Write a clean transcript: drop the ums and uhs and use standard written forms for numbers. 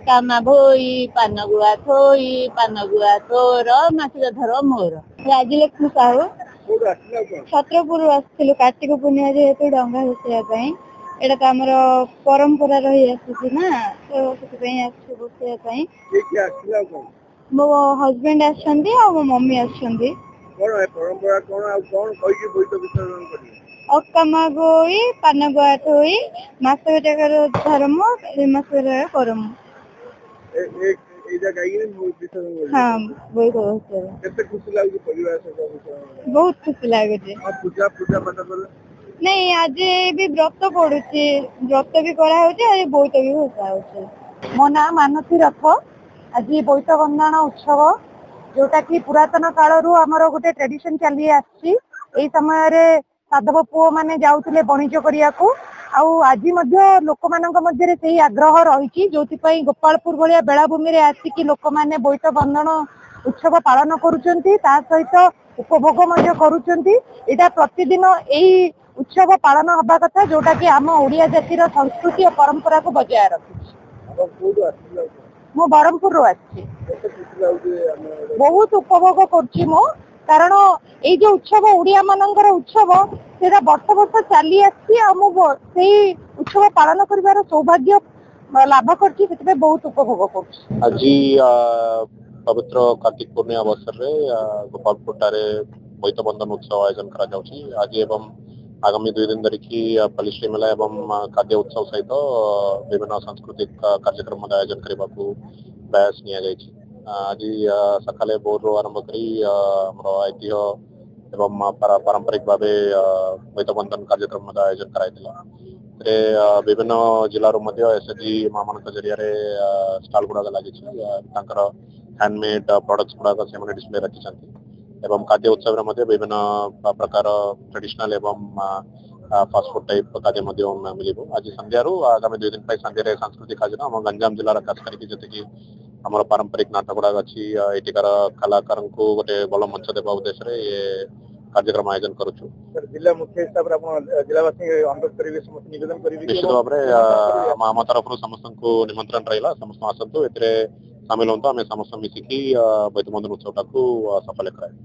କାମା ଭୋଇ ପାନ ଗୁଆ ଥୋଇ ପାନ ଗୁଆ ତୋର ମାସିକ ଧର ମୋର। ରାଜଲକ୍ଷ୍ମୀ ସାହୁ। ଛତ୍ରପୁରରୁ ଆସିଥିଲୁ କାର୍ତ୍ତିକ ପୂର୍ଣ୍ଣିମା ଯେହେତୁ ଡଙ୍ଗା ଭସେଇବା ପାଇଁ। ଏଇଟା ତ ଆମର ପରମ୍ପରା ରହି ଆସିଛି ନା, ତ ସେଥିପାଇଁ ଆସିଛୁ ବସେଇବା ପାଇଁ। ମୋ ହଜବେଣ୍ଡ ଆସିଛନ୍ତି ଆଉ ମୋ ମମି ଆସିଛନ୍ତି। ଅକାମା ଗୋଇ ପାନ ଗୁଆ ଥୋଇ ମାସକ ଜାଗାର ଧର୍ମ ଏ ମାସରେ କରମ। ବହୁତ ଖୁସି ଲାଗୁଛି। ନାଇଁ ଆଜି ବି ବ୍ରତ ପଡୁଛି, ବ୍ରତ ବି କରାହଉଛି ଆଉ ବୋଇତ ବି ଭସା ହଉଛି। ମୋ ନାଁ ମାନସୀ ରଥ। ଆଜି ବୋଇତ ବନ୍ଦାଣ ଉତ୍ସବ, ଯୋଉଟା କି ପୁରାତନ କାଳରୁ ଆମର ଗୋଟେ ଟ୍ରେଡିସନ ଚାଲି ଆସିଛି। ଏଇ ସମୟରେ ସାଧବ ପୁଅ ମାନେ ଯାଉଥିଲେ ବଣିଜ କରିବାକୁ, ଆଉ ଆଜି ମଧ୍ୟ ଲୋକମାନଙ୍କ ମଧ୍ୟରେ ସେଇ ଆଗ୍ରହ ରହିଛି, ଯୋଉଥିପାଇଁ ଗୋପାଳପୁର ଭଳିଆ ବେଳାଭୂମିରେ ଆସିକି ଲୋକମାନେ ବୋଇତ ବନ୍ଦାଣ ଉତ୍ସବ ପାଳନ କରୁଛନ୍ତି, ତା ସହିତ ଉପଭୋଗ ମଧ୍ୟ କରୁଛନ୍ତି। ଏଇଟା ପ୍ରତିଦିନ ଏଇ ଉତ୍ସବ ପାଳନ ହବା କଥା, ଯୋଉଟା କି ଆମ ଓଡିଆ ଜାତିର ସଂସ୍କୃତି ଓ ପରମ୍ପରାକୁ ବଜାୟ ରଖିଛି। ମୁଁ ବ୍ରହ୍ମପୁରରୁ ଆସିଛି। ବହୁତ ଉପଭୋଗ କରୁଛି ମୁଁ, କାରଣ ଏଇ ଯୋଉ ଉତ୍ସବ ଓଡିଆ ମାନଙ୍କର ଉତ୍ସବ, ସେଇଟା ବର୍ଷ ବର୍ଷ ଚାଲି ଆସିଛି ଆଉ ମୁଁ ସେଇ ଉତ୍ସବ ପାଳନ କରିବାର ସୌଭାଗ୍ୟ ଲାଭ କରିଛି, ସେଥିପାଇଁ ବହୁତ ଉପଭୋଗ କରୁଛି। ଆଜି ପବିତ୍ର କାର୍ତ୍ତିକ ପୂର୍ଣ୍ଣିମା ଅବସରରେ ଗୋପାଳପୁରଠାରେ ବୋଇତ ବନ୍ଦାଣ ଉତ୍ସବ ଆୟୋଜନ କରାଯାଉଛି। ଆଜି ଏବଂ ଆଗାମୀ 2 ଦିନ ଧରିକି ପଲିଶ୍ରୀ ମେଳା ଏବଂ ଖାଦ୍ୟ ଉତ୍ସବ ସହିତ ବିଭିନ୍ନ ସାଂସ୍କୃତିକ କାର୍ଯ୍ୟକ୍ରମ ଆୟୋଜନ କରିବାକୁ ପ୍ରୟାସ ନିଆଯାଇଛି। ଆଜି ସକାଳେ ଭୋରରୁ ଆରମ୍ଭ କରି ଆମର ଐତିହ୍ୟ ଏବଂ ପାରମ୍ପରିକ ଭାବେ ବୋଇତ ବନ୍ଦାଣ କାର୍ଯ୍ୟକ୍ରମ ଆୟୋଜନ କରାଯାଇଥିଲା। ବିଭିନ୍ନ ଜିଲ୍ଲାରୁ ମଧ୍ୟ ଏସଏଚଜି ମା ମାନଙ୍କ ଜରିଆରେ ଷ୍ଟଲ ଗୁଡାକ ଲାଗିଛି। ତାଙ୍କର ହ୍ୟାଣ୍ଡମେଡ ପ୍ରଡକ୍ଟ ଗୁଡାକ ସେମାନେ ଡିସପ୍ଲେ ରଖିଛନ୍ତି ଏବଂ ଖାଦ୍ୟ ଉତ୍ସବରେ ମଧ୍ୟ ବିଭିନ୍ନ ପ୍ରକାର ଟ୍ରାଡିସନାଲ ଏବଂ ଫାଷ୍ଟଫୁଡ ଟାଇପ ଖାଦ୍ୟ ମଧ୍ୟ ମିଳିବ। ଆଜି ସନ୍ଧ୍ୟାରୁ ଆଗାମୀ 2 ଦିନ ପାଇଁ ସନ୍ଧ୍ୟାରେ ସାଂସ୍କୃତିକ କାର୍ଯ୍ୟକ୍ରମ ଆମ ଗଞ୍ଜାମ ଜିଲ୍ଲାର ଖାସ କରିକି ଯେତିକି ଆମର ପାରମ୍ପରିକ ନାଟକ ଗୁଡାକ ଅଛି, ଏଠିକାର କଳାକାରଙ୍କୁ ଗୋଟେ ଭଲ ମଞ୍ଚ ଦେବା ଉଦ୍ଦେଶ୍ୟରେ ଏ କାର୍ଯ୍ୟକ୍ରମ ଆୟୋଜନ କରୁଛୁ। ଜିଲ୍ଲା ମୁଖ୍ୟ ହିସାବରେ ଆପଣ ଜିଲ୍ଲାବାସୀ ଅନୁରୋଧ କରିବେ, ସମସ୍ତେ ନିବେଦନ କରିବେ। ନିଶ୍ଚିତ ଭାବରେ ଆମ ତରଫରୁ ସମସ୍ତଙ୍କୁ ନିମନ୍ତ୍ରଣ ରହିଲା, ସମସ୍ତେ ଆସନ୍ତୁ, ଏଥିରେ ସାମିଲ ହୁଅନ୍ତୁ, ଆମେ ସମସ୍ତେ ମିଶିକି ବୋଇତ ବନ୍ଦାଣ ଉତ୍ସବଟାକୁ ସଫଳ କରାଇବା।